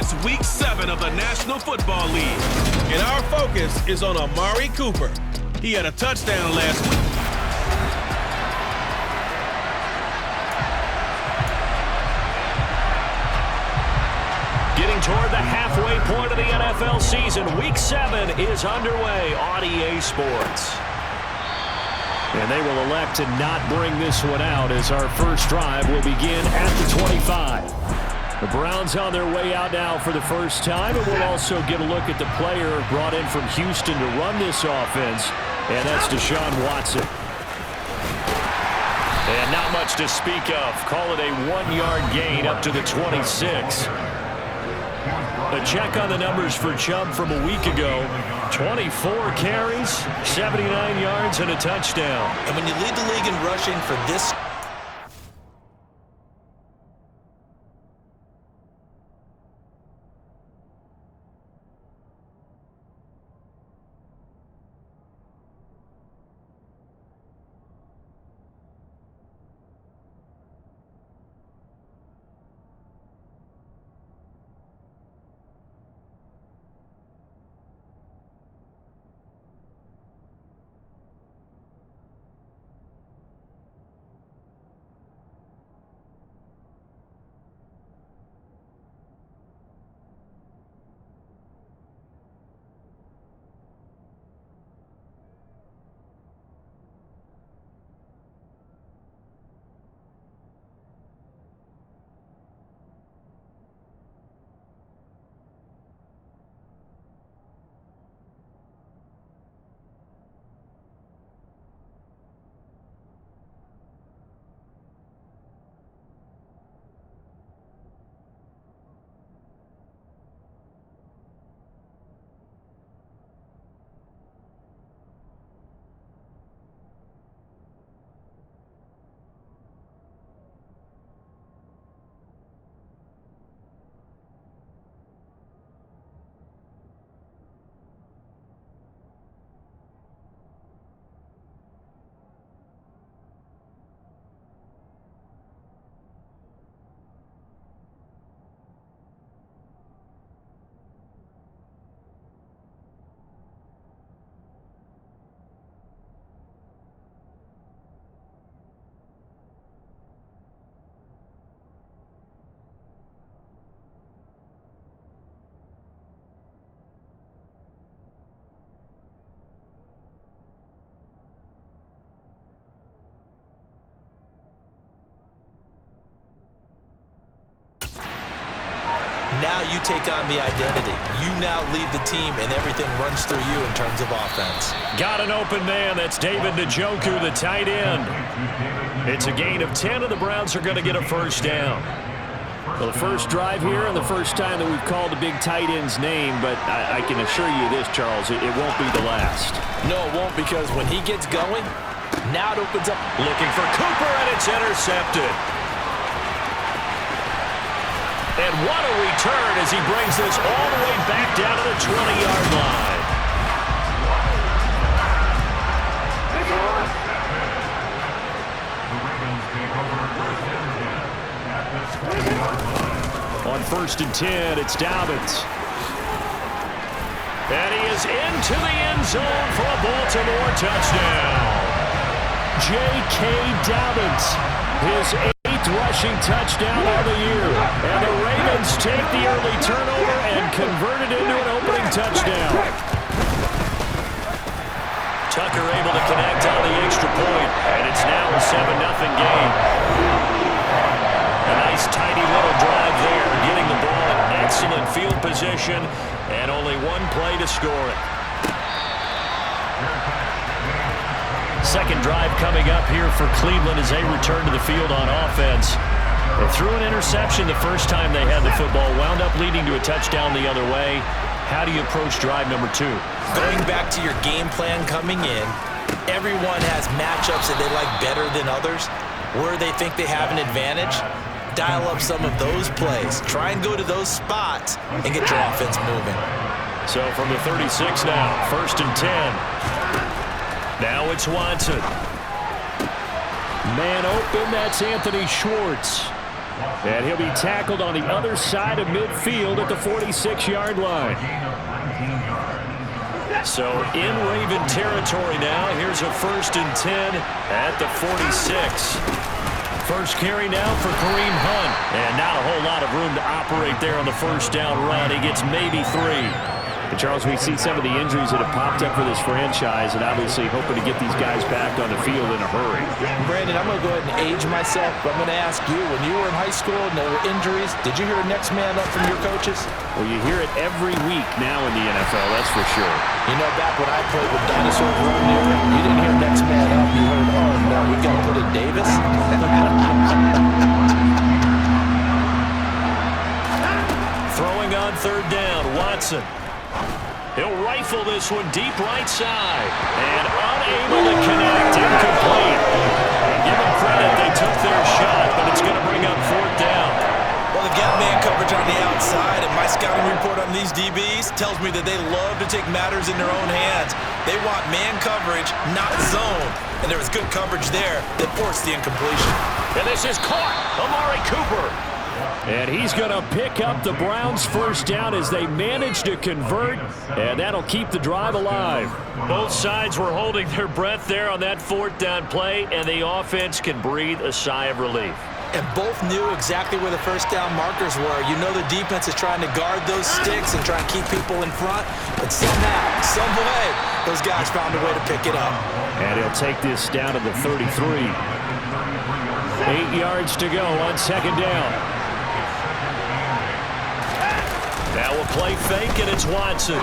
It's Week 7 of the National Football League, and our focus is on Amari Cooper. He had a touchdown last week. Getting toward the halfway point of the NFL season, Week 7 is underway on EA Sports. And they will elect to not bring this one out as our first drive will begin at the 25. The Browns on their way out now for the first time, and we'll also get a look at the player brought in from Houston to run this offense, and that's Deshaun Watson. And not much to speak of. Call it a 1-yard gain up to the 26. A check on the numbers for Chubb from a week ago. 24 carries, 79 yards, and a touchdown. And when you lead the league in rushing for this... Now you take on the identity. You now lead the team, and everything runs through you in terms of offense. Got an open man. That's David Njoku, the tight end. It's a gain of 10, and the Browns are going to get a first down. Well, the first drive here and the first time that we've called the big tight end's name, but I can assure you this, Charles, it won't be the last. No, it won't, because when he gets going, now it opens up. Looking for Cooper, and it's intercepted. And what a return as he brings this all the way back down to the 20-yard line. On 1st and 10, it's Dobbins. And he is into the end zone for a Baltimore touchdown. J.K. Dobbins, his 8th rushing touchdown of the year. And the Ravens take the early turnover and convert it into an opening touchdown. Tucker able to connect on the extra point, and it's now a 7-0 game. A nice tidy little drive there, getting the ball in excellent field position, and only one play to score it. Second drive coming up here for Cleveland as they return to the field on offense. They threw an interception the first time they had the football, wound up leading to a touchdown the other way. How do you approach drive number 2? Going back to your game plan coming in, everyone has matchups that they like better than others. Where they think they have an advantage, dial up some of those plays. Try and go to those spots and get your offense moving. So from the 36 now, 1st and 10. Now it's Watson. Man open, that's Anthony Schwartz. And he'll be tackled on the other side of midfield at the 46-yard line. So in Raven territory now. Here's a 1st and 10 at the 46. First carry now for Kareem Hunt. And not a whole lot of room to operate there on the first down run. He gets maybe 3. And Charles, we see some of the injuries that have popped up for this franchise, and obviously hoping to get these guys back on the field in a hurry. Brandon, I'm going to go ahead and age myself, but I'm going to ask you, when you were in high school and there were injuries, did you hear next man up from your coaches? Well, you hear it every week now in the NFL, that's for sure. You know, back when I played with Dinosaur Room here, you didn't hear next man up. You heard, oh, no, we got to put in Davis. Throwing on 3rd down, Watson. He'll rifle this one deep right side. And unable to connect. Incomplete. Give them credit. They took their shot, but it's going to bring up 4th down. Well, they've got man coverage on the outside, and my scouting report on these DBs tells me that they love to take matters in their own hands. They want man coverage, not zone. And there was good coverage there that forced the incompletion. And this is caught. Amari Cooper. And he's going to pick up the Browns' 1st down as they manage to convert, and that'll keep the drive alive. Both sides were holding their breath there on that 4th down play, and the offense can breathe a sigh of relief. And both knew exactly where the 1st down markers were. You know the defense is trying to guard those sticks and try and keep people in front, but somehow, some way, those guys found a way to pick it up. And he'll take this down to the 33. 8 yards to go on 2nd down. Now we'll play fake, and it's Watson.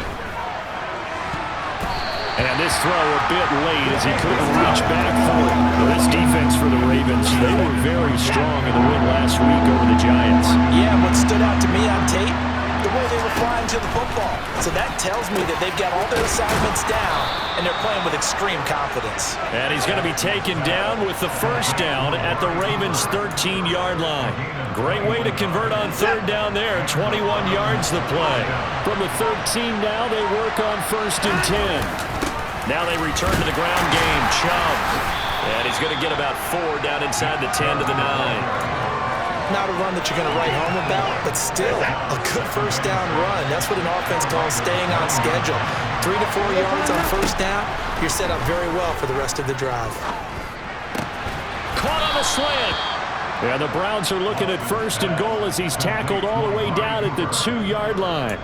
And this throw a bit late as he couldn't reach back for it. Well, this defense for the Ravens, they were very strong in the win last week over the Giants. Yeah, what stood out to me on tape, the way they were flying to the football. So that tells me that they've got all their assignments down, and they're playing with extreme confidence. And he's going to be taken down with the 1st down at the Ravens' 13-yard line. Great way to convert on 3rd down there. 21 yards the play. From the 13 now, they work on 1st and 10. Now they return to the ground game. Chubb. And he's going to get about 4 down inside the 10 to the 9. Not a run that you're going to write home about, but still a good 1st down run. That's what an offense calls staying on schedule. 3 to 4 yards on 1st down, you're set up very well for the rest of the drive. Caught on the slant. Yeah, the Browns are looking at 1st and goal as he's tackled all the way down at the 2-yard line.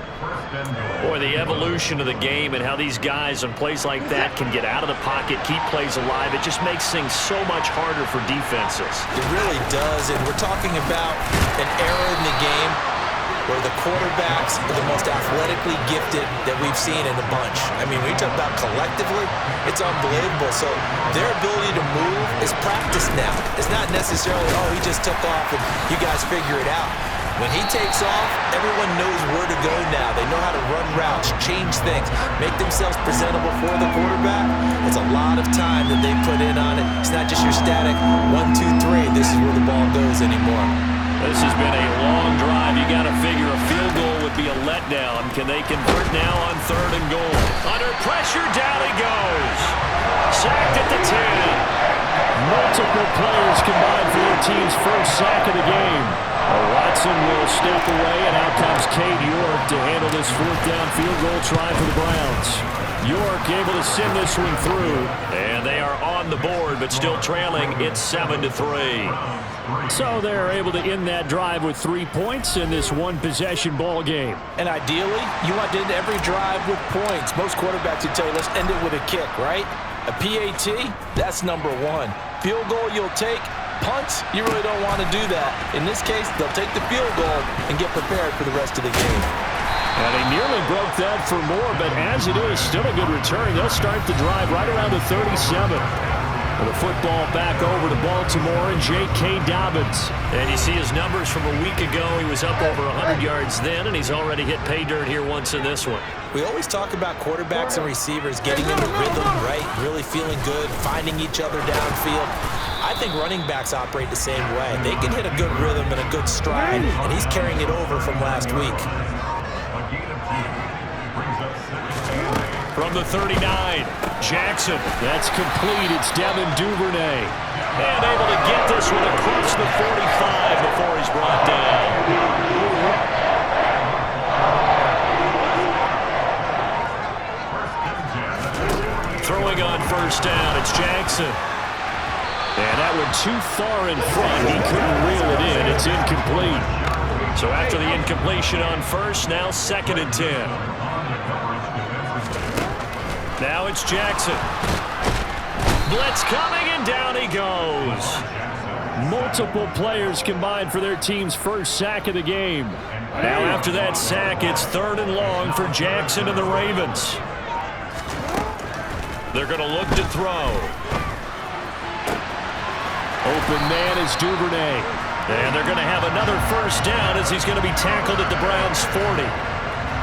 Boy, the evolution of the game and how these guys on plays like that can get out of the pocket, keep plays alive, it just makes things so much harder for defenses. It really does, and we're talking about an era in the game where the quarterbacks are the most athletically gifted that we've seen in a bunch. I mean, when you talk about collectively, it's unbelievable. So their ability to move is practiced now. It's not necessarily, oh, he just took off and you guys figure it out. When he takes off, everyone knows where to go now. They know how to run routes, change things, make themselves presentable for the quarterback. It's a lot of time that they put in on it. It's not just your static 1, 2, 3. This is where the ball goes anymore. This has been a long drive. You got to figure a field goal would be a letdown. Can they convert now on 3rd and goal? Under pressure, down he goes. Sacked at the 10. Multiple players combined for their team's 1st sack of the game. Watson will step away, and out comes Cade York to handle this 4th down field goal try for the Browns. York able to send this one through, and they are on the board, but still trailing. It's 7-3. So they're able to end that drive with 3 points in this one-possession ball game. And ideally, you want to end every drive with points. Most quarterbacks would tell you, let's end it with a kick, right? A PAT, that's number 1. Field goal you'll take. Punts, you really don't want to do that. In this case, they'll take the field goal and get prepared for the rest of the game. And they nearly broke that for more, but as it is, still a good return. They'll start the drive right around the 37. The football back over to Baltimore and J.K. Dobbins. And you see his numbers from a week ago. He was up over 100 yards then, and he's already hit pay dirt here once in this one. We always talk about quarterbacks and receivers getting into rhythm, right? Really feeling good, finding each other downfield. I think running backs operate the same way. They can hit a good rhythm and a good stride, and he's carrying it over from last week. From the 39, Jackson. That's complete. It's Devin Duvernay. And able to get this this one across the 45 before he's brought down. Throwing on first down, it's Jackson. And that went too far in front. He couldn't reel it in. It's incomplete. So after the incompletion on first, now 2nd and 10. Now it's Jackson. Blitz coming, and down he goes. Multiple players combined for their team's first sack of the game. Now after that sack, it's 3rd and long for Jackson and the Ravens. They're going to look to throw. Open man is Duvernay. And they're going to have another first down as he's going to be tackled at the Browns' 40.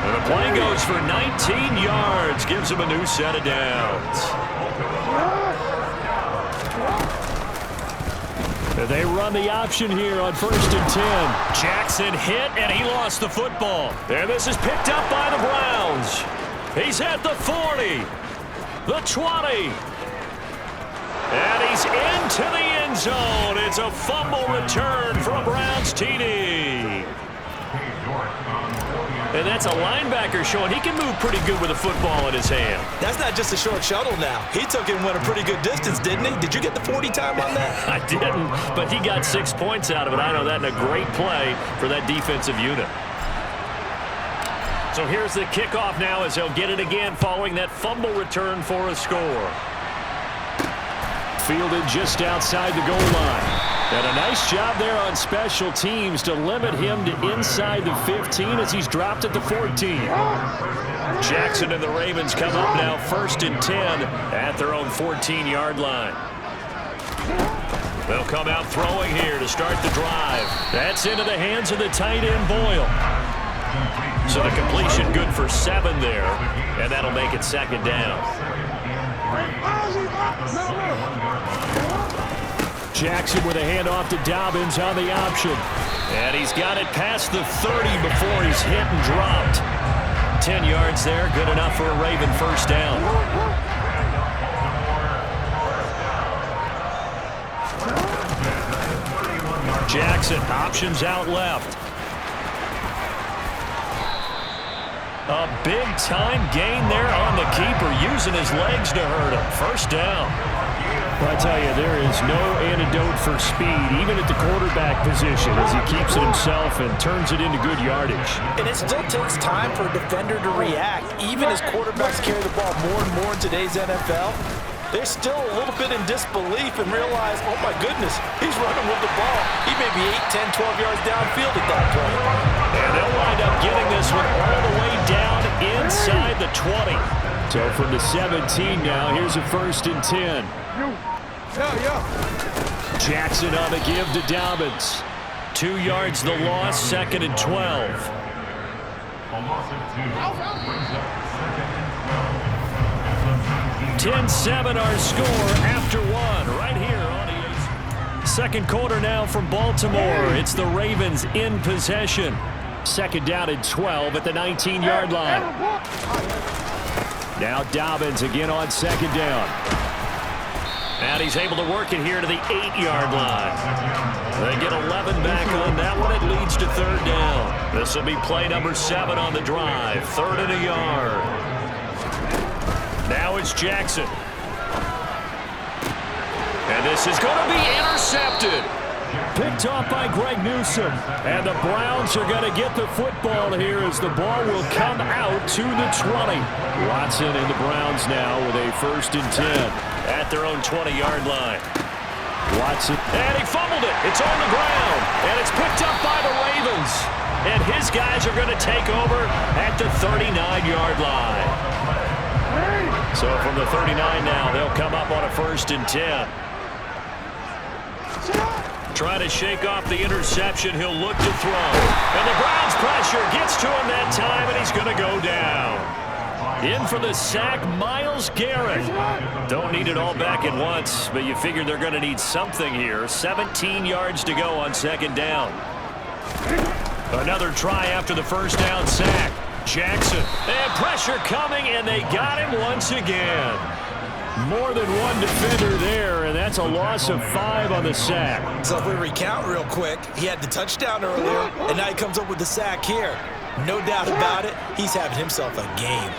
And the play goes for 19 yards. Gives him a new set of downs. And they run the option here on 1st and 10. Jackson hit, and he lost the football. And this is picked up by the Browns. He's at the 40. The 20. And he's into the end zone. It's a fumble return for a Browns TD. And that's a linebacker showing he can move pretty good with a football in his hand. That's not just a short shuttle now. He took it and went a pretty good distance, didn't he? Did you get the 40 time on that? I didn't, but he got 6 points out of it. I know that, in a great play for that defensive unit. So here's the kickoff now as he'll get it again following that fumble return for a score. Fielded just outside the goal line. And a nice job there on special teams to limit him to inside the 15 as he's dropped at the 14. Jackson and the Ravens come up now 1st and 10 at their own 14-yard line. They'll come out throwing here to start the drive. That's into the hands of the tight end, Boyle. So the completion good for 7 there, and that'll make it 2nd down. Jackson with a handoff to Dobbins on the option. And he's got it past the 30 before he's hit and dropped. 10 yards there, good enough for a Raven first down. Jackson options out left. A big-time gain there on the keeper, using his legs to hurt him. First down. Well, I tell you, there is no antidote for speed, even at the quarterback position, as he keeps it himself and turns it into good yardage. And it still takes time for a defender to react. Even as quarterbacks carry the ball more and more in today's NFL, they're still a little bit in disbelief and realize, oh my goodness, he's running with the ball. He may be 8, 10, 12 yards downfield at that point. And they'll wind up getting this one all the way down inside the 20. So from the 17 now, here's a 1st and 10. Jackson on the give to Dobbins. 2 yards the loss, 2nd and 12. 10-7 our score after 1 right here on the 2nd quarter now from Baltimore. It's the Ravens in possession. 2nd down and 12 at the 19-yard line. Now Dobbins again on 2nd down. And he's able to work it here to the 8-yard line. They get 11 back on that one. It leads to 3rd down. This will be play number 7 on the drive. 3rd and a yard. Now it's Jackson. And this is going to be intercepted. Picked off by Greg Newsome. And the Browns are going to get the football here as the ball will come out to the 20. Watson and the Browns now with a 1st and 10 at their own 20-yard line. Watson. And he fumbled it. It's on the ground. And it's picked up by the Ravens. And his guys are going to take over at the 39-yard line. So from the 39 now, they'll come up on a 1st and 10. Trying to shake off the interception. He'll look to throw. And the Browns pressure gets to him that time, and he's going to go down. In for the sack, Myles Garrett. Don't need it all back at once, but you figure they're going to need something here. 17 yards to go on 2nd down. Another try after the 1st down sack. Jackson. And pressure coming, and they got him once again. More than one defender there, and that's a loss of 5 on the sack. So if we recount real quick, he had the touchdown earlier, and now he comes up with the sack here. No doubt about it, he's having himself a game.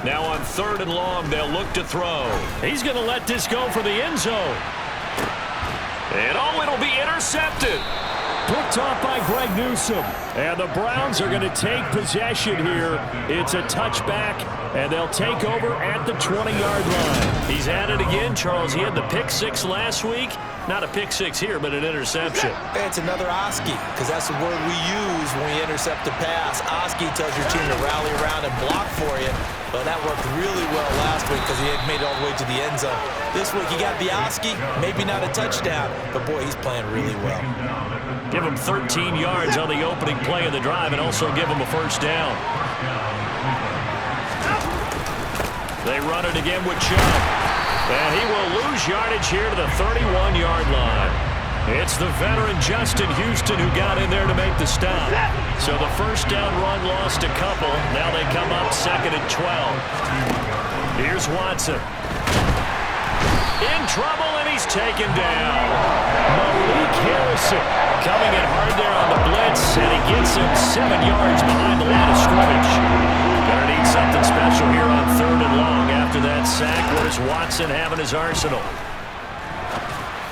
Now on 3rd and long, they'll look to throw. He's going to let this go for the end zone. And it'll be intercepted. Picked off by Greg Newsome. And the Browns are going to take possession here. It's a touchback, and they'll take over at the 20-yard line. He's at it again, Charles. He had the pick 6 last week. Not a pick 6 here, but an interception. It's another Oski, because that's the word we use when we intercept a pass. Oski tells your team to rally around and block for you. But that worked really well last week because he had made it all the way to the end zone. This week he got the Oski, maybe not a touchdown, but boy, he's playing really well. Give him 13 yards on the opening play of the drive and also give him a first down. They run it again with Chubb. And he will lose yardage here to the 31-yard line. It's the veteran Justin Houston who got in there to make the stop. So the first down run lost a couple. Now they come up 2nd and 12. Here's Watson. In trouble, and he's taken down. Malik Harrison coming in hard there on the blitz, and he gets him 7 yards behind the line of scrimmage. Gonna need something special here on 3rd and long after that sack. What does Watson have in his arsenal?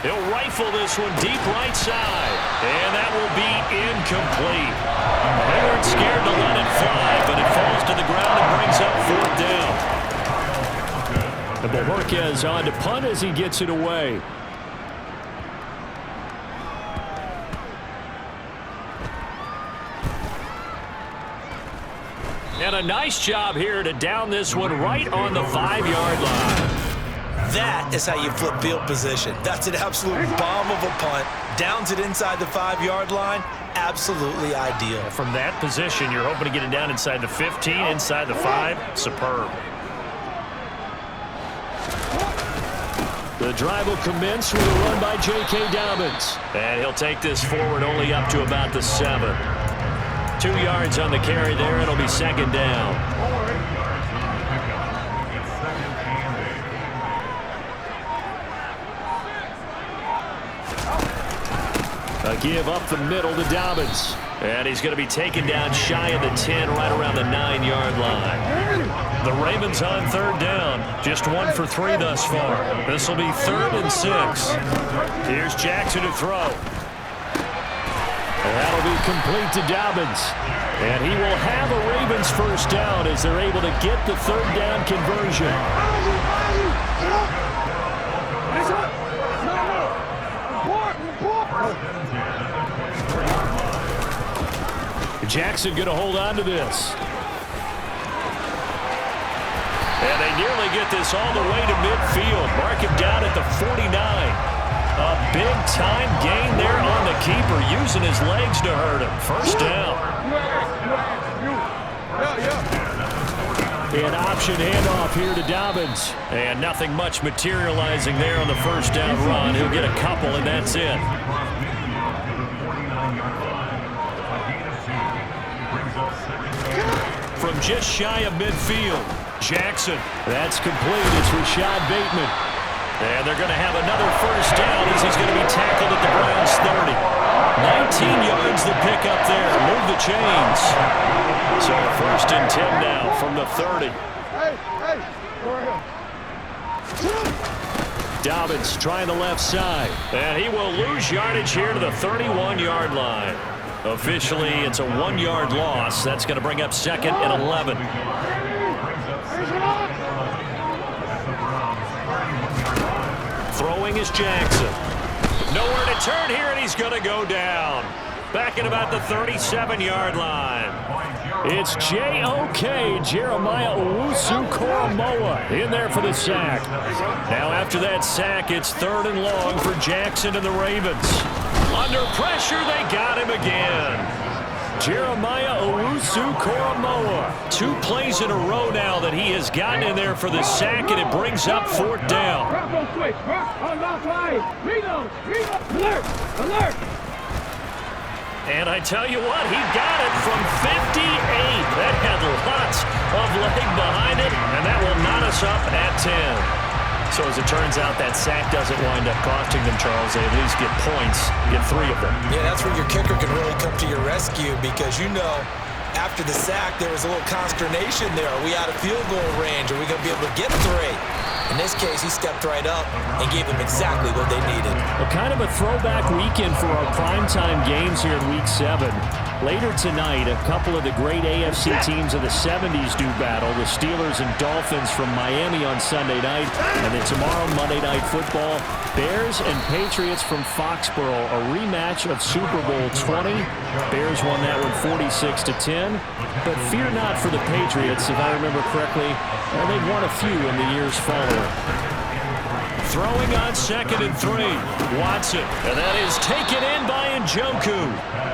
He'll rifle this one deep right side, and that will be incomplete. They weren't scared to let it fly, but it falls to the ground and brings up 4th down. And Bohorquez on to punt as he gets it away. And a nice job here to down this one right on the 5-yard line. That is how you flip field position. That's an absolute bomb of a punt. Downs it inside the 5-yard line. Absolutely ideal. From that position, you're hoping to get it down inside the 15, inside the 5. Superb. The drive will commence with a run by J.K. Dobbins. And he'll take this forward only up to about the 7. 2 yards on the carry there. It'll be 2nd down. A give up the middle to Dobbins. And he's going to be taken down shy of the 10, right around the 9-yard line. The Ravens on 3rd down. Just 1 for 3 thus far. This will be 3rd and 6. Here's Jackson to throw. And that'll be complete to Dobbins. And he will have a Ravens first down as they're able to get the 3rd down conversion. Jackson going to hold on to this. And they nearly get this all the way to midfield. Mark him down at the 49. A big-time gain there on the keeper, using his legs to hurt him. First down. An option handoff here to Dobbins. And nothing much materializing there on the first down run. He'll get a couple, and that's it. From just shy of midfield, Jackson. That's complete. It's Rashad Bateman. And they're going to have another first down as he's going to be tackled at the Browns' 30. 19 yards the pick up there. Move the chains. So 1st and 10 now from the 30. Dobbins trying the left side. And he will lose yardage here to the 31-yard line. Officially, it's a 1-yard loss. That's going to bring up 2nd and 11. Throwing is Jackson. Nowhere to turn here, and he's going to go down. Back at about the 37-yard line. It's J.O.K. Jeremiah Owusu-Koramoah in there for the sack. Now after that sack, it's 3rd and long for Jackson and the Ravens. Under pressure, they got him again. Jeremiah Owusu-Koramoah. 2 plays in a row now that he has gotten in there for the sack, and it brings up 4th down. And I tell you what, he got it from 58. That had lots of leg behind it, and that will knot us up at 10. So as it turns out, that sack doesn't wind up costing them, Charles. They at least get points, get 3 of them. Yeah, that's where your kicker can really come to your rescue because, you know, after the sack, there was a little consternation there. Are we out of field goal range? Are we going to be able to get 3? In this case, he stepped right up and gave them exactly what they needed. Well, kind of a throwback weekend for our primetime games here in Week 7. Later tonight, a couple of the great AFC teams of the 70s do battle. The Steelers and Dolphins from Miami on Sunday night. And then tomorrow, Monday Night Football, Bears and Patriots from Foxborough, a rematch of Super Bowl 20. Bears won that one 46-10. But fear not for the Patriots, if I remember correctly. They've won a few in the years following. Throwing on 2nd and 3. Watson. And that is taken in by Njoku.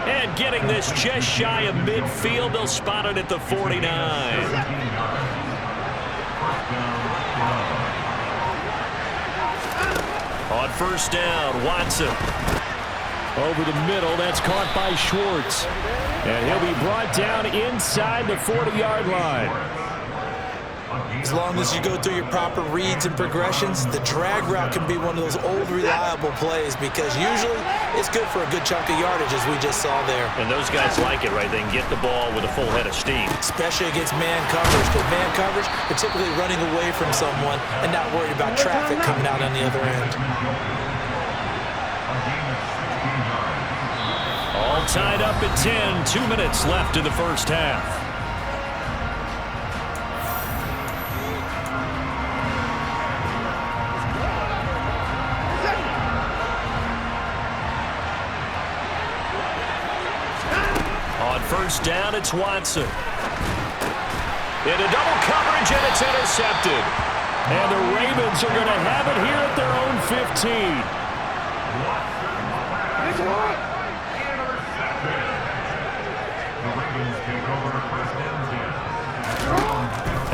And getting this just shy of midfield. They'll spot it at the 49. On 1st down, Watson. Over the middle, that's caught by Schwartz. And he'll be brought down inside the 40-yard line. As long as you go through your proper reads and progressions, the drag route can be one of those old reliable plays because usually it's good for a good chunk of yardage as we just saw there. And those guys like it, right? They can get the ball with a full head of steam. Especially against man coverage. Because man coverage, they're typically running away from someone and not worried about traffic coming out on the other end. All tied up at 10. 2 minutes left in the first half. First down, it's Watson. Into double coverage, and it's intercepted. And the Ravens are going to have it here at their own 15.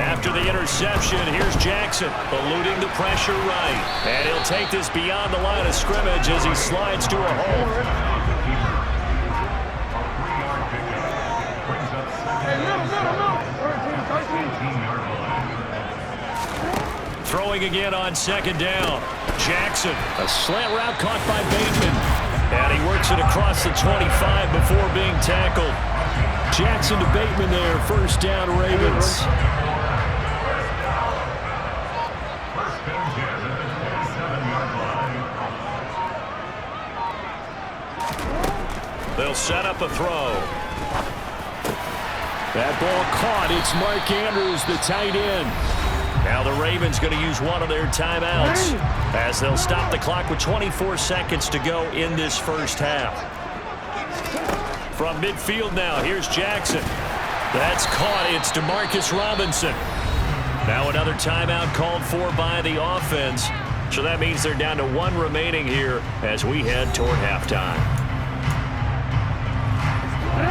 After the interception, here's Jackson, eluding the pressure right. And he'll take this beyond the line of scrimmage as he slides to a hole. Throwing again on 2nd down. Jackson, a slant route caught by Bateman. And he works it across the 25 before being tackled. Jackson to Bateman there, 1st down Ravens. They'll set up a throw. That ball caught. It's Mark Andrews, the tight end. Now the Ravens going to use one of their timeouts as they'll stop the clock with 24 seconds to go in this first half. From midfield now, here's Jackson. That's caught. It's DeMarcus Robinson. Now another timeout called for by the offense. So that means they're down to 1 remaining here as we head toward halftime.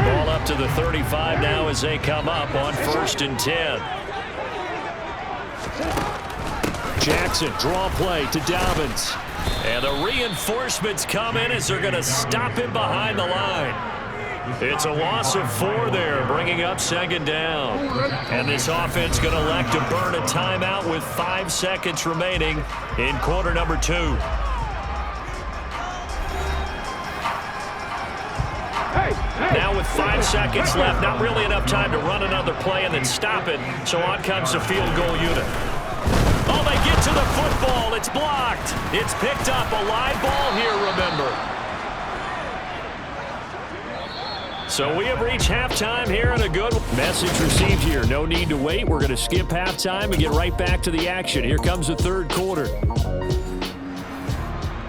Ball up to the 35 now as they come up on 1st and 10. Jackson, draw play to Dobbins. And the reinforcements come in as they're going to stop him behind the line. It's a loss of 4 there, bringing up 2nd down. And this offense going to elect to burn a timeout with 5 seconds remaining in quarter number 2. Now with 5 seconds left, not really enough time to run another play and then stop it. So on comes the field goal unit. Oh, they get to the football. It's blocked. It's picked up. A live ball here, remember. So we have reached halftime here, and a good message received here. No need to wait. We're going to skip halftime and get right back to the action. Here comes the 3rd quarter.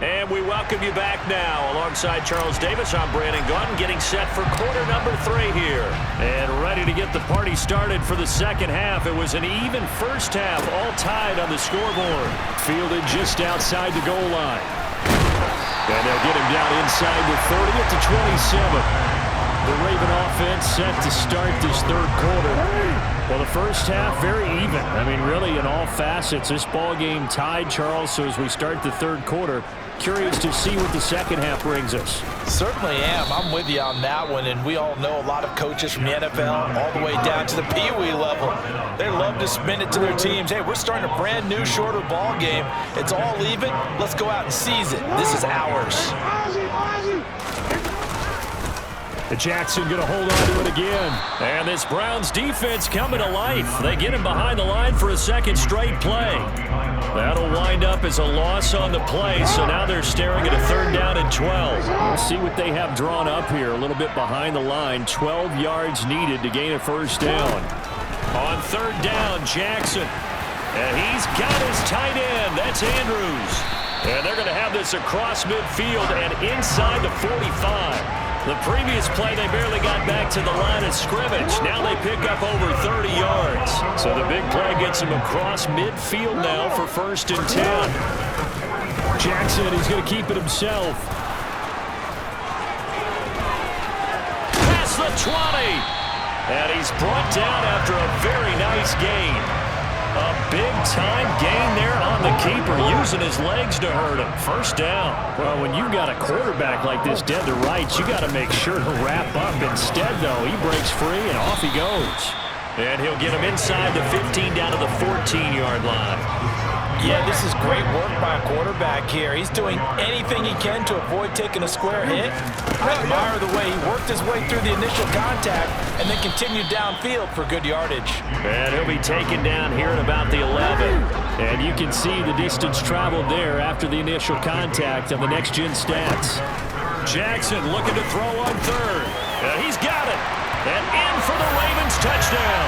And we welcome you back now. Alongside Charles Davis, I'm Brandon Gaudin, getting set for quarter number 3 here. And ready to get the party started for the second half. It was an even first half, all tied on the scoreboard. Fielded just outside the goal line. And they'll get him down inside the 30 at the 27. The Raven offense set to start this 3rd quarter. Well, the first half, very even. I mean, really, in all facets, this ball game tied, Charles. So as we start the 3rd quarter, Curious to see what the second half brings us. Certainly am. I'm with you on that one, and we all know a lot of coaches from the NFL all the way down to the Pee-wee level. They love to spin it to their teams. Hey, we're starting a brand new, shorter ball game. It's all even. Let's go out and seize it. This is ours. Jackson going to hold on to it again. And this Browns defense coming to life. They get him behind the line for a second straight play. That'll wind up as a loss on the play, so now they're staring at a 3rd down and 12. We'll see what they have drawn up here. A little bit behind the line. 12 yards needed to gain a 1st down. On 3rd down, Jackson. And he's got his tight end. That's Andrews. And they're going to have this across midfield and inside the 45. The previous play, they barely got back to the line of scrimmage. Now they pick up over 30 yards. So the big play gets him across midfield now for 1st and 10. Jackson, he's going to keep it himself. Past the 20. And he's brought down after a very nice gain. A big-time gain there on the keeper, using his legs to hurt him. 1st down. Well, when you've got a quarterback like this dead to rights, you got to make sure to wrap up. Instead, though, he breaks free and off he goes. And he'll get him inside the 15 down to the 14-yard line. Yeah, this is great work by a quarterback here. He's doing anything he can to avoid taking a square hit. I admire the way he worked his way through the initial contact and then continued downfield for good yardage. And he'll be taken down here at about the 11. And you can see the distance traveled there after the initial contact on the next-gen stats. Jackson looking to throw on 3rd. He's got it. And in for the Ravens touchdown.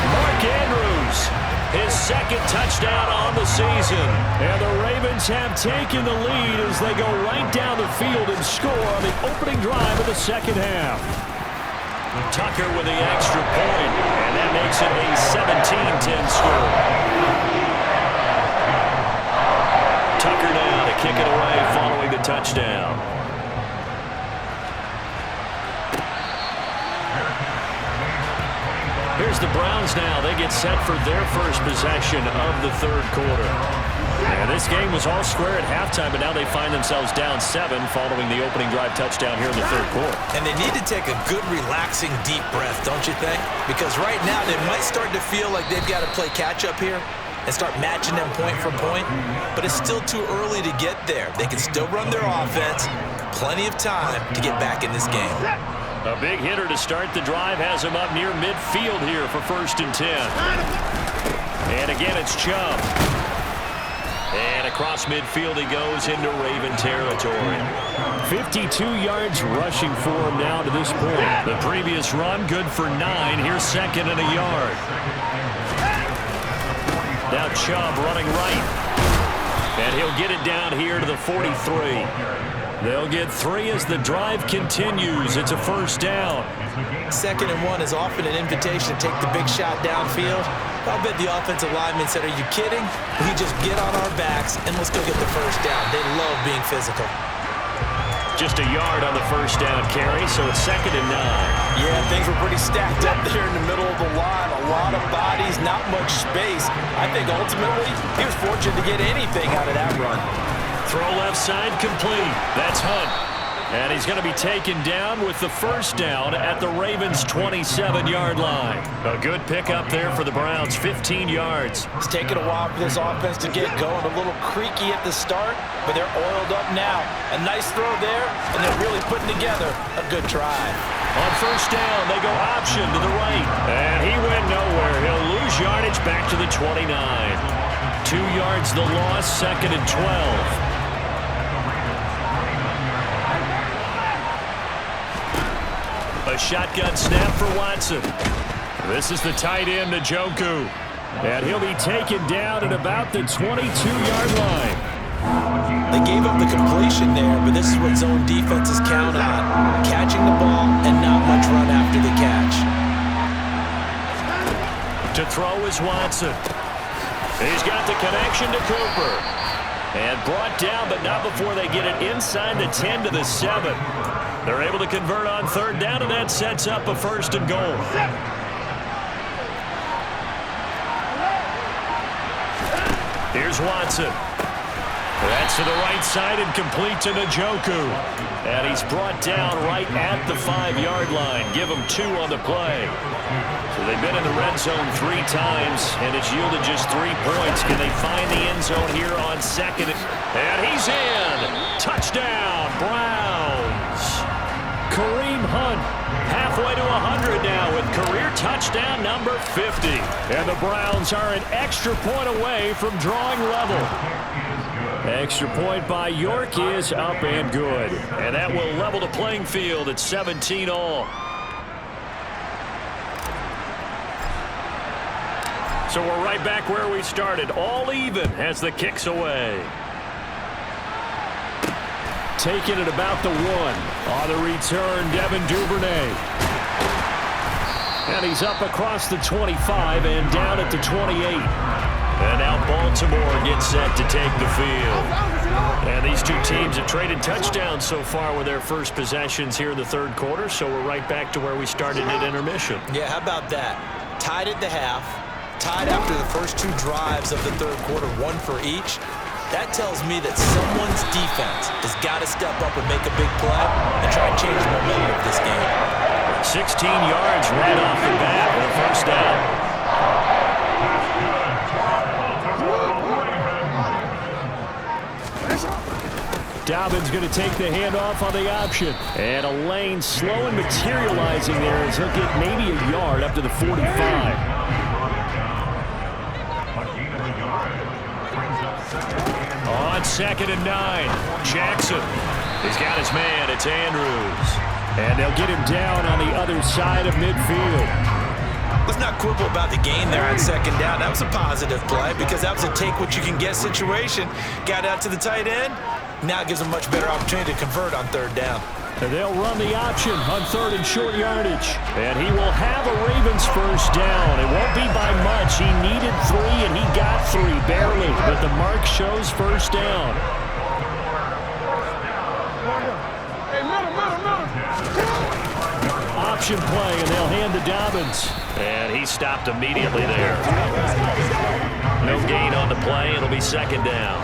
Mark Andrews. His 2nd touchdown on the season. And the Ravens have taken the lead as they go right down the field and score on the opening drive of the 2nd half. Tucker with the extra point, and that makes it a 17-10 score. Tucker now to kick it away following the touchdown. Here's the Browns now. They get set for their first possession of the 3rd quarter. And this game was all square at halftime, but now they find themselves down 7 following the opening drive touchdown here in the 3rd quarter. And they need to take a good, relaxing, deep breath, don't you think? Because right now they might start to feel like they've got to play catch-up here and start matching them point for point, but it's still too early to get there. They can still run their offense. Plenty of time to get back in this game. A big hitter to start the drive has him up near midfield here for 1st and 10. And again, it's Chubb. And across midfield he goes into Raven territory. 52 yards rushing for him now to this point. The previous run, good for 9. Here's 2nd and a yard. Now Chubb running right. And he'll get it down here to the 43. They'll get 3 as the drive continues. It's a 1st down. 2nd and 1 is often an invitation to take the big shot downfield. I'll bet the offensive lineman said, "Are you kidding? We just get on our backs and let's go get the 1st down." They love being physical. Just a yard on the 1st down carry, so it's 2nd and 9. Yeah, things were pretty stacked up there in the middle of the line. A lot of bodies, not much space. I think ultimately he was fortunate to get anything out of that run. Throw left side complete. That's Hunt. And he's going to be taken down with the 1st down at the Ravens' 27-yard line. A good pickup there for the Browns, 15 yards. It's taken a while for this offense to get going. A little creaky at the start, but they're oiled up now. A nice throw there, and they're really putting together a good drive. On 1st down, they go option to the right. And he went nowhere. He'll lose yardage back to the 29. 2 yards the loss, 2nd and 12. A shotgun snap for Watson. This is the tight end, Njoku. And he'll be taken down at about the 22-yard line. They gave up the completion there, but this is what zone defenses count on. Catching the ball and not much run after the catch. To throw is Watson. He's got the connection to Cooper. And brought down, but not before they get it inside the 10 to the 7. They're able to convert on 3rd down, and that sets up a 1st and goal. Here's Watson. That's to the right side and complete to Njoku. And he's brought down right at the 5-yard line. Give him 2 on the play. So they've been in the red zone 3 times, and it's yielded just 3 points. Can they find the end zone here on second? And he's in. Touchdown, Browns. Kareem Hunt halfway to 100 now with career touchdown number 50. And the Browns are an extra point away from drawing level. Extra point by York is up and good. And that will level the playing field at 17 all. So we're right back where we started. All even as the kick's away. Taking it about the 1. On the return, Devin Duvernay. And he's up across the 25 and down at the 28. And now Baltimore gets set to take the field. And these 2 teams have traded touchdowns so far with their first possessions here in the 3rd quarter, so we're right back to where we started at intermission. Yeah, how about that? Tied at the half, tied after the first 2 drives of the 3rd quarter, 1 for each. That tells me that someone's defense has got to step up and make a big play and try and change the momentum of this game. 16 yards right off the bat with a first down. Dobbins going to take the handoff on the option. And a lane slow and materializing there as he'll get maybe a yard up to the 45. On 2nd and 9, Jackson. He's got his man. It's Andrews. And they'll get him down on the other side of midfield. Let's not quibble about the gain there on 2nd down. That was a positive play because that was a take-what-you-can-get situation. Got out to the tight end. Now it gives them a much better opportunity to convert on 3rd down. And they'll run the option on 3rd and short yardage. And he will have a Ravens first down. It won't be by much. He needed 3, and he got 3, barely. But the mark shows first down. Option play, and they'll hand to Dobbins. And he stopped immediately there. No gain on the play. It'll be 2nd down.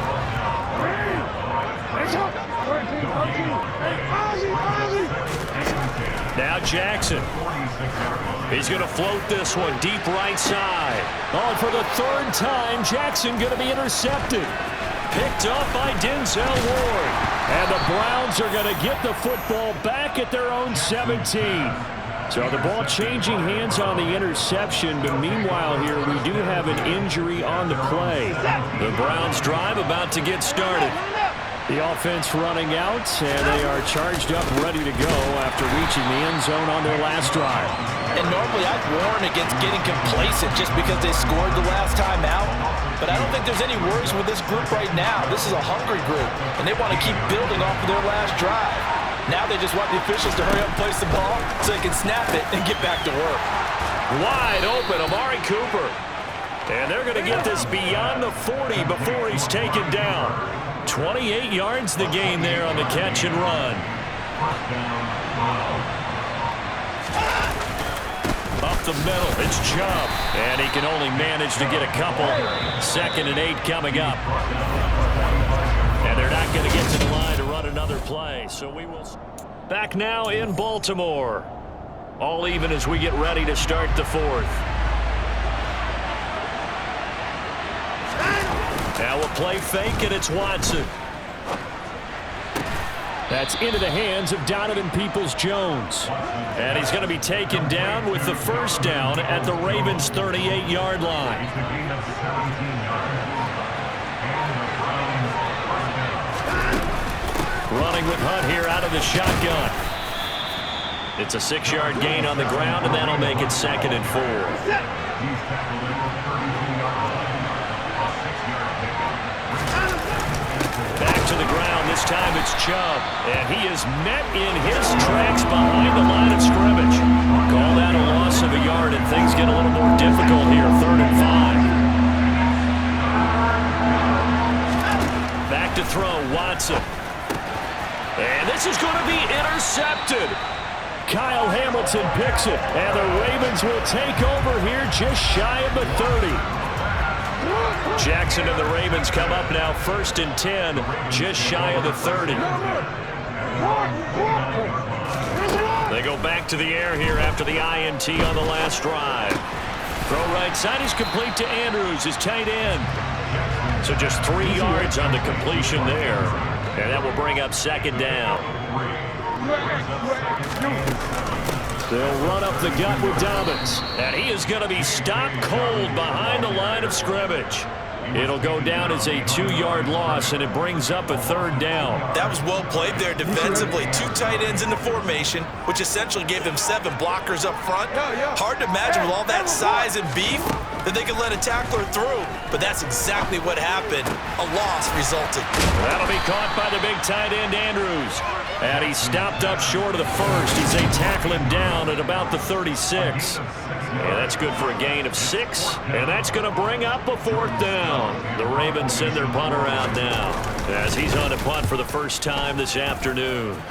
Now Jackson. He's going to float this one deep right side. Oh, for the 3rd time, Jackson going to be intercepted. Picked up by Denzel Ward. And the Browns are going to get the football back at their own 17. So the ball changing hands on the interception, but meanwhile here we do have an injury on the play. The Browns drive about to get started. The offense running out, and they are charged up, ready to go after reaching the end zone on their last drive. And normally I'd warn against getting complacent just because they scored the last time out. But I don't think there's any worries with this group right now. This is a hungry group, and they want to keep building off of their last drive. Now they just want the officials to hurry up and place the ball so they can snap it and get back to work. Wide open, Amari Cooper. And they're going to get this beyond the 40 before he's taken down. 28 yards the gain there on the catch and run. Up the middle, it's Chubb. And he can only manage to get a couple. 2nd and 8 coming up. And they're not going to get to the line to run another play. So we will back now in Baltimore. All even as we get ready to start the 4th. Now a play fake, and it's Watson. That's into the hands of Donovan Peoples-Jones. And he's going to be taken down with the first down at the Ravens' 38-yard line. Running with Hunt here out of the shotgun. It's a 6-yard gain on the ground, and that'll make it 2nd and 4. Back to the ground. This time it's Chubb. And he is met in his tracks behind the line of scrimmage. Call that a loss of a yard, and things get a little more difficult here. 3rd and 5. Back to throw, Watson. And this is going to be intercepted. Kyle Hamilton picks it, and the Ravens will take over here just shy of the 30. Jackson and the Ravens come up now 1st and 10, just shy of the 30. They go back to the air here after the INT on the last drive. Throw right side is complete to Andrews, his tight end. So just 3 yards on the completion there. And that will bring up 2nd down. They'll run up the gut with Dobbins. And he is going to be stopped cold behind the line of scrimmage. It'll go down as a 2-yard loss, and it brings up a 3rd down. That was well played there defensively. 2 tight ends in the formation, which essentially gave them 7 blockers up front. Hard to imagine with all that size and beef that they could let a tackler through, but that's exactly what happened. A loss resulted. That'll be caught by the big tight end, Andrews. And he stopped up short of the 1st as they tackle him down at about the 36. And that's good for a gain of 6. And that's going to bring up a 4th down. The Ravens send their punter out now as he's on to punt for the first time this afternoon.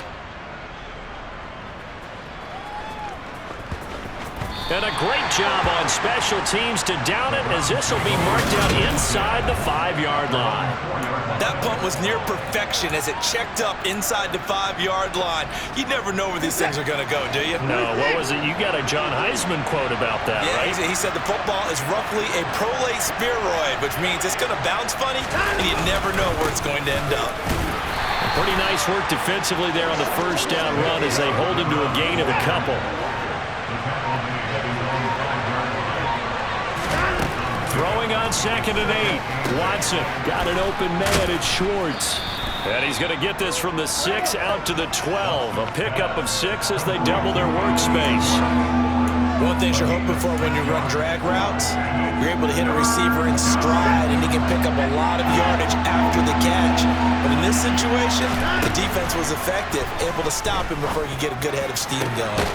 And a great job on special teams to down it, as this will be marked out inside the 5-yard line. That punt was near perfection as it checked up inside the 5-yard line. You never know where these things are going to go, do you? No, what was it? You got a John Heisman quote about that, right? He said the football is roughly a prolate spheroid, which means it's going to bounce funny, and you never know where it's going to end up. Pretty nice work defensively there on the 1st down run as they hold him to a gain of a couple. Throwing on 2nd and 8. Watson got an open man. It's Schwartz. And he's going to get this from the 6 out to the 12. A pickup of 6 as they double their workspace. One thing you're hoping for when you run drag routes, you're able to hit a receiver in stride, and he can pick up a lot of yardage after the catch. But in this situation, the defense was effective, able to stop him before he could get a good head of steam going.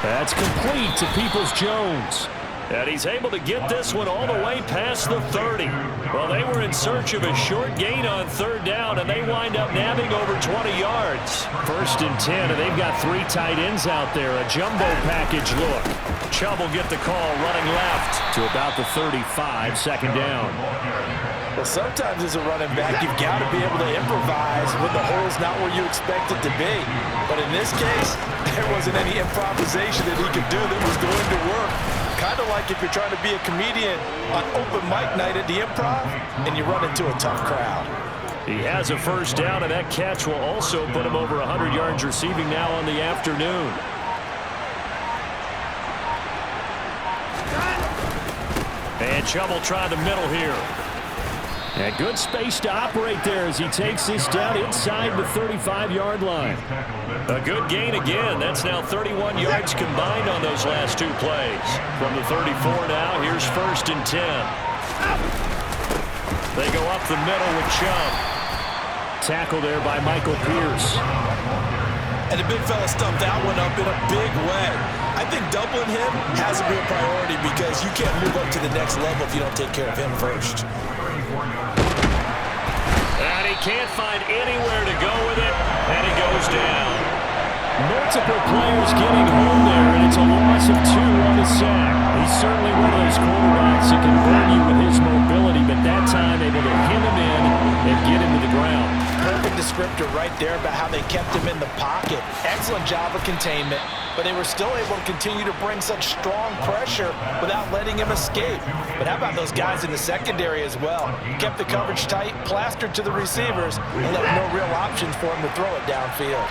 That's complete to Peoples-Jones. And he's able to get this one all the way past the 30. Well, they were in search of a short gain on 3rd down, and they wind up nabbing over 20 yards. 1st and 10, and they've got 3 tight ends out there. A jumbo package look. Chubb will get the call running left to about the 35, 2nd down. Well, sometimes as a running back, you've got to be able to improvise when the hole's not where you expect it to be. But in this case, there wasn't any improvisation that he could do that was going to work. Kind of like if you're trying to be a comedian on open mic night at the Improv and you run into a tough crowd. He has a 1st down, and that catch will also put him over 100 yards receiving now on the afternoon. And Chubb will try the middle here. And good space to operate there as he takes this down inside the 35-yard line. A good gain again. That's now 31 yards combined on those last 2 plays. From the 34 now, here's 1st and 10. They go up the middle with Chubb. Tackle there by Michael Pierce. And the big fella stumped that one up in a big way. I think doubling him has to be a priority because you can't move up to the next level if you don't take care of him first. And he can't find anywhere to go with it, and he goes down. Multiple players getting home there, and it's a loss of 2 on the sack. He's certainly one of those quarterbacks that can burn you with his mobility, but that time able to hit him in and get him to the ground. Perfect descriptor right there about how they kept him in the pocket. Excellent job of containment, but they were still able to continue to bring such strong pressure without letting him escape. But how about those guys in the secondary as well? Kept the coverage tight, plastered to the receivers, and left no real options for him to throw it downfield.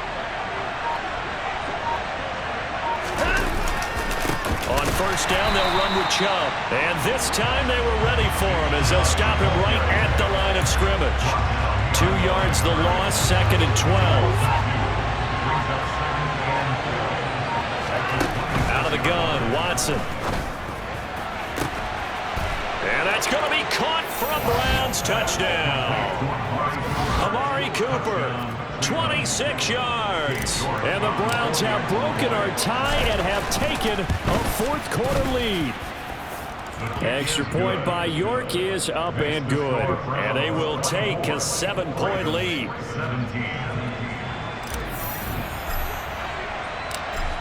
On 1st down, they'll run with Chubb. And this time they were ready for him as they'll stop him right at the line of scrimmage. 2 yards the loss, 2nd and 12. Out of the gun, Watson. And that's going to be caught for a Browns touchdown. Amari Cooper, 26 yards. And the Browns have broken our tie and have taken a 4th quarter lead. Extra point by York is up and good. And they will take a 7-point lead.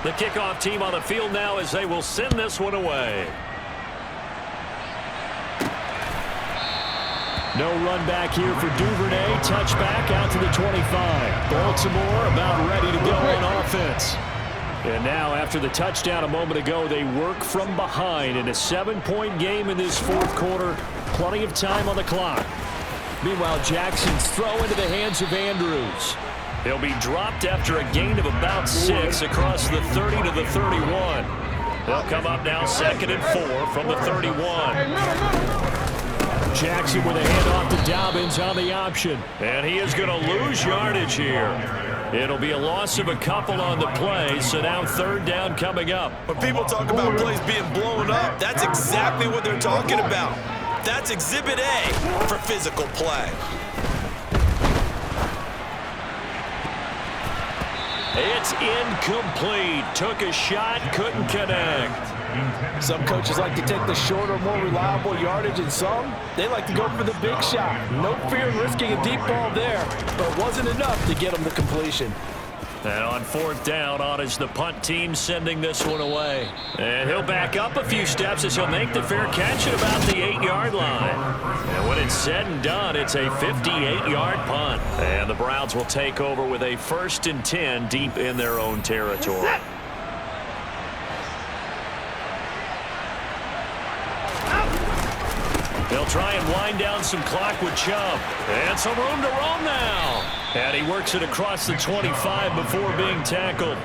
The kickoff team on the field now as they will send this one away. No run back here for Duvernay. Touchback out to the 25. Baltimore about ready to go on offense. And now, after the touchdown a moment ago, they work from behind in a 7-point game in this fourth quarter. Plenty of time on the clock. Meanwhile, Jackson's throw into the hands of Andrews. He'll be dropped after a gain of about 6 across the 30 to the 31. They'll come up now 2nd and 4 from the 31. Jackson with a handoff to Dobbins on the option. And he is going to lose yardage here. It'll be a loss of a couple on the play, so now 3rd down coming up. When people talk about plays being blown up, that's exactly what they're talking about. That's Exhibit A for physical play. It's incomplete. Took a shot, couldn't connect. Some coaches like to take the shorter, more reliable yardage, and some, they like to go for the big shot. No fear in risking a deep ball there, but it wasn't enough to get them the completion. And on 4th down, on is the punt team sending this one away. And he'll back up a few steps as he'll make the fair catch at about the 8-yard line. And when it's said and done, it's a 58-yard punt. And the Browns will take over with a 1st and 10 deep in their own territory. They'll try and wind down some clock with Chubb. And some room to roam now. And he works it across the 25 before being tackled.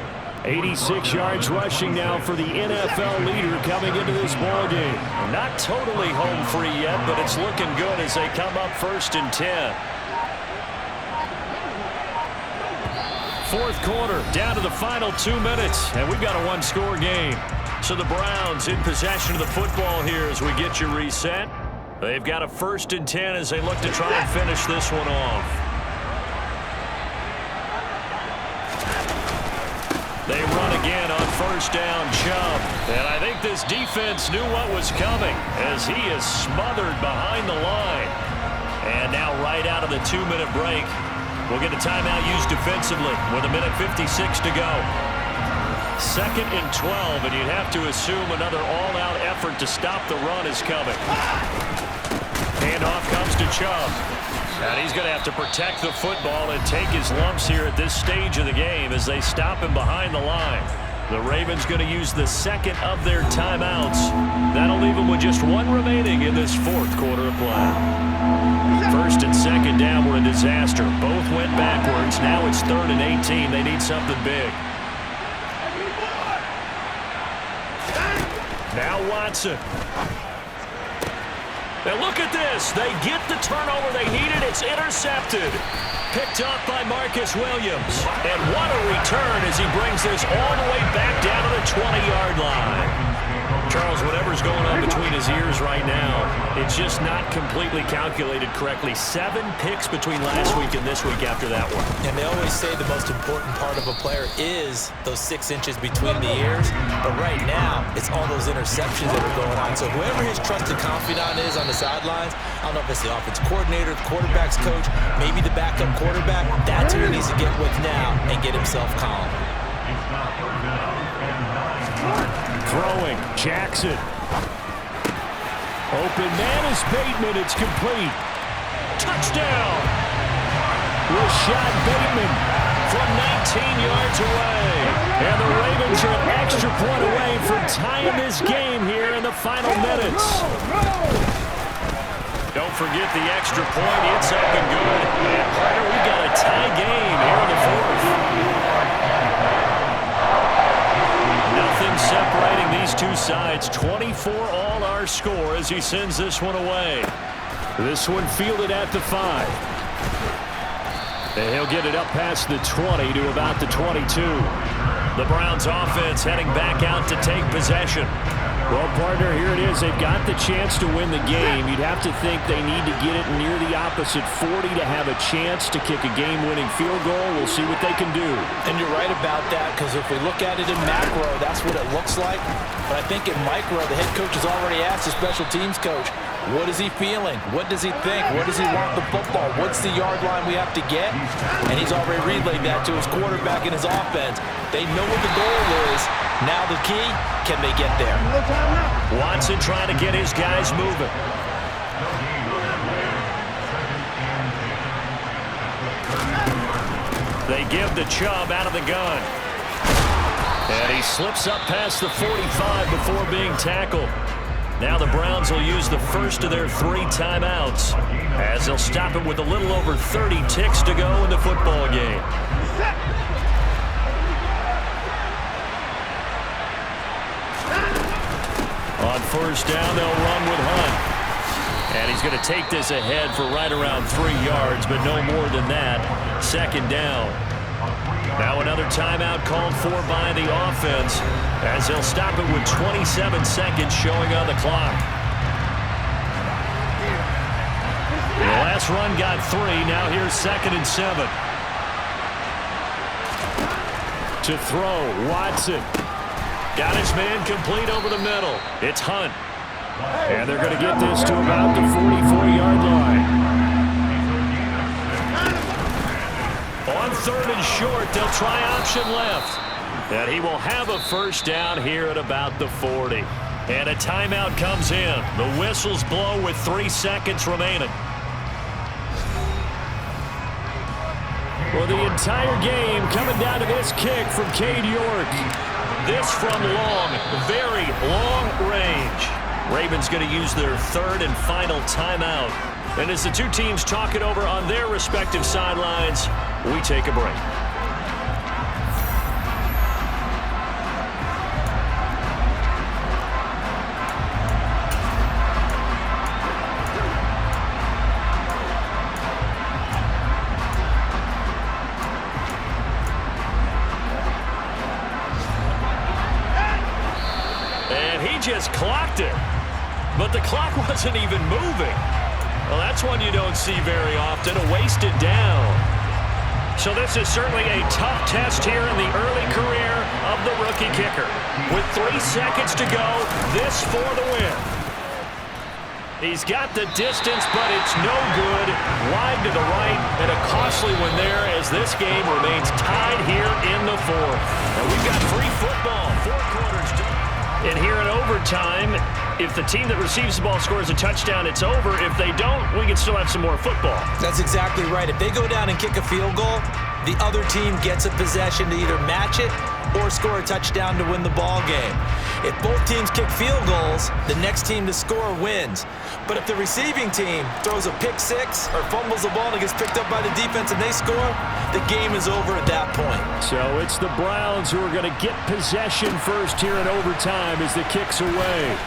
86 yards rushing now for the NFL leader coming into this ballgame. Not totally home free yet, but it's looking good as they come up 1st and 10. 4th quarter, down to the final 2 minutes, and we've got a 1-score game. So the Browns in possession of the football here as we get you reset. They've got a 1st and 10 as they look to try and finish this one off. They run again on 1st down, Chubb. And I think this defense knew what was coming as he is smothered behind the line. And now right out of the 2-minute break, we'll get a timeout used defensively with 1:56 to go. 2nd and 12, and you'd have to assume another all-out effort to stop the run is coming. Handoff comes to Chubb. And he's going to have to protect the football and take his lumps here at this stage of the game as they stop him behind the line. The Ravens going to use the 2nd of their timeouts. That'll leave them with just 1 remaining in this 4th quarter of play. 1st and 2nd down were a disaster. Both went backwards. Now it's 3rd and 18. They need something big. Now Watson. And look at this. They get the turnover they needed. It's intercepted. Picked up by Marcus Williams. And what a return as he brings this all the way back down to the 20-yard line. Charles, whatever's going on between his ears right now, it's just not completely calculated correctly. 7 picks between last week and this week after that one. And they always say the most important part of a player is those 6 inches between the ears. But right now, it's all those interceptions that are going on. So whoever his trusted confidant is on the sidelines, I don't know if it's the offensive coordinator, the quarterback's coach, maybe the backup quarterback, that's who he needs to get with now and get himself calm. Throwing, Jackson. Open man is Bateman. It's complete. Touchdown. Rashad Bateman from 19 yards away. And the Ravens are an extra point away from tying this game here in the final minutes. Don't forget the extra point. It's up and good. And partner, we've got a tie game here in the 4th. Nothing separating these two sides. 24 all our score as he sends this one away. This one fielded at the 5. And he'll get it up past the 20 to about the 22. The Browns offense heading back out to take possession. Well, partner, here it is. They've got the chance to win the game. You'd have to think they need to get it near the opposite 40 to have a chance to kick a game-winning field goal. We'll see what they can do. And you're right about that, because if we look at it in macro, that's what it looks like. But I think in micro, the head coach has already asked the special teams coach, what is he feeling? What does he think? What does he want the football? What's the yard line we have to get? And he's already relayed that to his quarterback and his offense. They know what the goal is. Now the key, can they get there? Watson trying to get his guys moving. They give the Chubb out of the gun. And he slips up past the 45 before being tackled. Now the Browns will use the first of their 3 timeouts as they'll stop it with a little over 30 ticks to go in the football game. On first down, they'll run with Hunt. And he's going to take this ahead for right around 3 yards, but no more than that. Second down. Now another timeout called for by the offense as they'll stop it with 27 seconds showing on the clock. The last run got 3. Now here's 2nd and 7. To throw, Watson. Got his man complete over the middle. It's Hunt. And they're going to get this to about the 44-yard line. On 3rd and short, they'll try option left. And he will have a first down here at about the 40. And a timeout comes in. The whistles blow with 3 seconds remaining. Well, the entire game coming down to this kick from Cade York. This from long, very long range. Ravens going to use their 3rd and final timeout. And as the two teams talk it over on their respective sidelines, we take a break. And he just clocked it. But the clock wasn't even moving. Well, that's one you don't see very often, a wasted down. So this is certainly a tough test here in the early career of the rookie kicker. With 3 seconds to go, this for the win. He's got the distance, but it's no good. Wide to the right, and a costly one there as this game remains tied here in the 4th. And we've got free football, 4 quarters done. And here in overtime, if the team that receives the ball scores a touchdown, it's over. If they don't, we can still have some more football. That's exactly right. If they go down and kick a field goal, the other team gets a possession to either match it or score a touchdown to win the ball game. If both teams kick field goals, the next team to score wins. But if the receiving team throws a pick six or fumbles the ball and it gets picked up by the defense and they score, the game is over at that point. So it's the Browns who are going to get possession first here in overtime as the kick's away.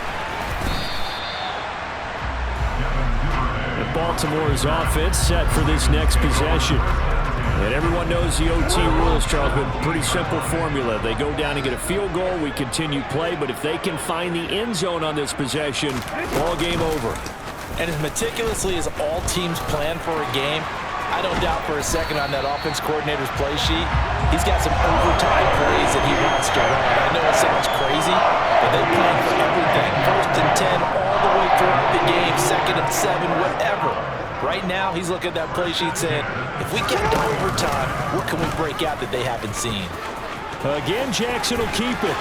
And Baltimore's offense set for this next possession. And everyone knows the OT rules, Charles, but pretty simple formula. They go down and get a field goal, we continue play, but if they can find the end zone on this possession, ball game over. And as meticulously as all teams plan for a game, I don't doubt for a second on that offense coordinator's play sheet, he's got some overtime plays that he wants to run. I know it sounds crazy, but they plan for everything. 1st and 10 all the way throughout the game, 2nd and 7, whatever. Right now, he's looking at that play sheet saying, if we get to overtime, what can we break out that they haven't seen? Again, Jackson will keep it.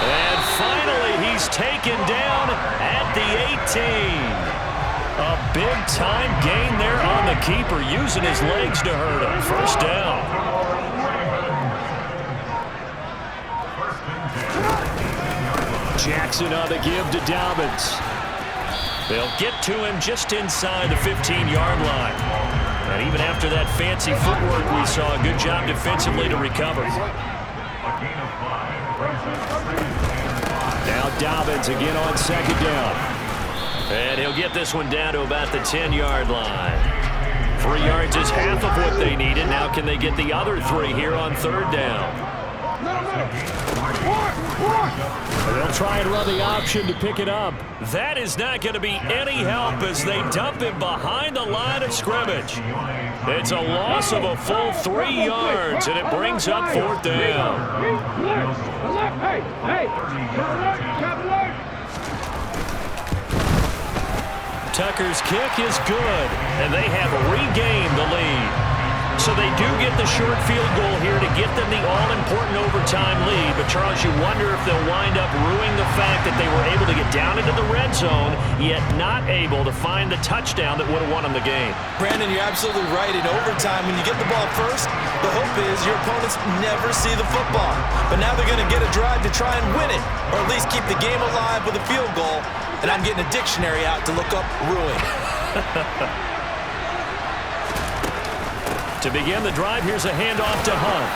And finally, he's taken down at the 18. A big-time gain there on the keeper, using his legs to hurt him. First down. Jackson on the give to Dobbins. They'll get to him just inside the 15-yard line. And even after that fancy footwork we saw, a good job defensively to recover. Now Dobbins again on 2nd down. And he'll get this one down to about the 10-yard line. 3 yards is half of what they needed. Now can they get the other 3 here on 3rd down? And they'll try and run the option to pick it up. That is not going to be any help as they dump him behind the line of scrimmage. It's a loss of a full 3 yards, and it brings up 4th down. Tucker's kick is good, and they have regained the lead. So they do get the short field goal here to get them the all-important overtime lead. But, Charles, you wonder if they'll wind up ruining the fact that they were able to get down into the red zone, yet not able to find the touchdown that would have won them the game. Brandon, you're absolutely right. In overtime, when you get the ball first, the hope is your opponents never see the football. But now they're going to get a drive to try and win it, or at least keep the game alive with a field goal. And I'm getting a dictionary out to look up ruin. To begin the drive, here's a handoff to Hunt.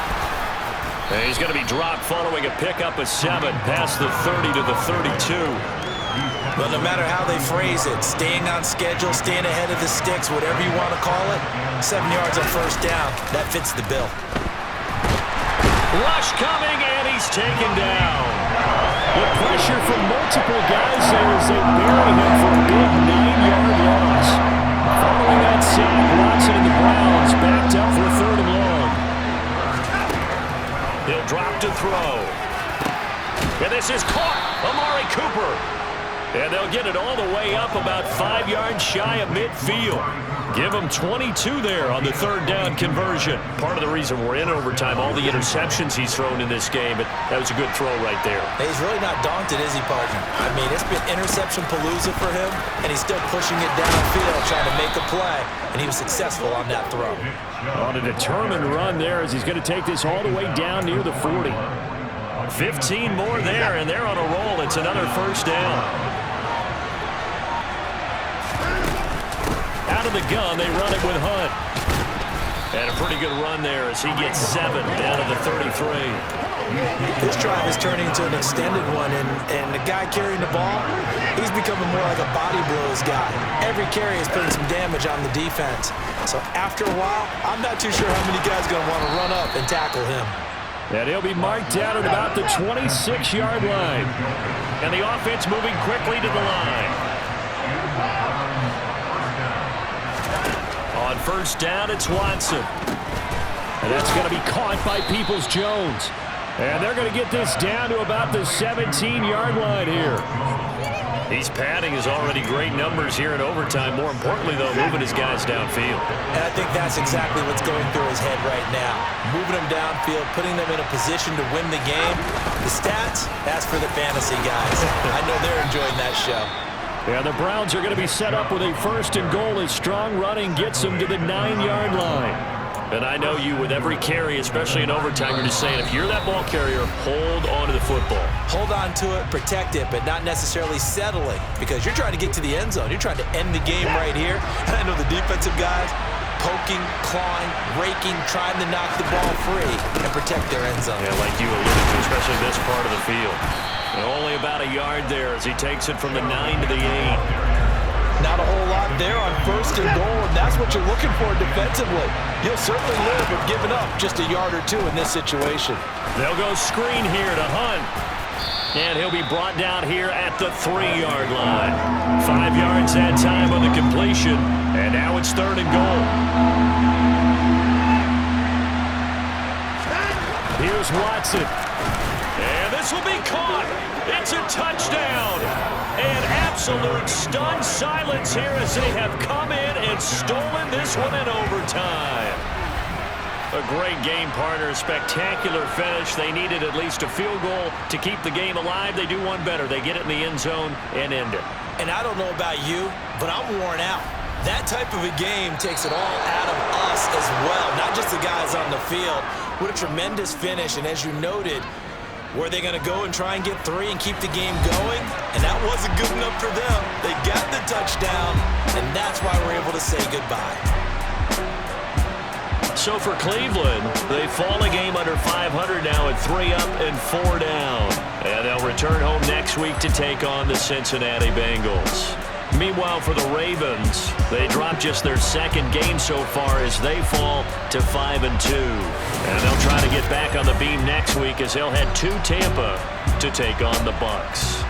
And he's going to be dropped following a pickup of 7 past the 30 to the 32. But no matter how they phrase it, staying on schedule, staying ahead of the sticks, whatever you want to call it, 7 yards on first down, that fits the bill. Rush coming, and he's taken down. The pressure from multiple guys there as they bury him for a big 9-yard loss. Following that sack, Watson and the Browns backed up for 3rd and long. He'll drop to throw. And this is caught. Amari Cooper. And they'll get it all the way up about 5 yards shy of midfield. Give him 22 there on the 3rd down conversion. Part of the reason we're in overtime, all the interceptions he's thrown in this game, but that was a good throw right there. He's really not daunted, is he, partner? I mean, it's been interception palooza for him, and he's still pushing it downfield, trying to make a play, and he was successful on that throw. On a determined run there as he's going to take this all the way down near the 40. 15 more there, and they're on a roll. It's another 1st down. Out of the gun, they run it with Hunt. And a pretty good run there as he gets 7 down to the 33. This drive is turning into an extended one, and the guy carrying the ball, he's becoming more like a body blows guy. Every carry is putting some damage on the defense. So after a while, I'm not too sure how many guys are going to want to run up and tackle him. And he'll be marked down at about the 26-yard line. And the offense moving quickly to the line. On 1st down, it's Watson. And that's going to be caught by Peoples-Jones. And they're going to get this down to about the 17-yard line here. He's padding his already great numbers here in overtime. More importantly, though, moving his guys downfield. And I think that's exactly what's going through his head right now. Moving them downfield, putting them in a position to win the game. The stats, that's for the fantasy guys. I know they're enjoying that show. Yeah, the Browns are going to be set up with a 1st and goal as strong running gets them to the 9-yard line. And I know you, with every carry, especially in overtime, you're just saying, if you're that ball carrier, hold on to the football. Hold on to it, protect it, but not necessarily settling, because you're trying to get to the end zone. You're trying to end the game right here. And I know the defensive guys poking, clawing, raking, trying to knock the ball free and protect their end zone. Yeah, like you alluded to, especially this part of the field. And only about a yard there as he takes it from the 9 to the 8. Not a whole lot there on 1st and goal, and that's what you're looking for defensively. You'll certainly live with giving up just a yard or 2 in this situation. They'll go screen here to Hunt. And he'll be brought down here at the 3-yard line. 5 yards that time on the completion, and now it's 3rd and goal. Here's Watson. And this will be caught. It's a touchdown. And absolute stunned silence here as they have come in and stolen this one in overtime. A great game, partner. Spectacular finish. They needed at least a field goal to keep the game alive. They do one better. They get it in the end zone and end it. And I don't know about you, but I'm worn out. That type of a game takes it all out of us as well, not just the guys on the field. What a tremendous finish, and as you noted, were they going to go and try and get 3 and keep the game going? And that wasn't good enough for them. They got the touchdown, and that's why we're able to say goodbye. So for Cleveland, they fall a game under 500 now at 3 up and 4 down. And they'll return home next week to take on the Cincinnati Bengals. Meanwhile, for the Ravens, they dropped just their 2nd game so far as they fall to 5-2. And they'll try to get back on the beam next week as they'll head to Tampa to take on the Bucs.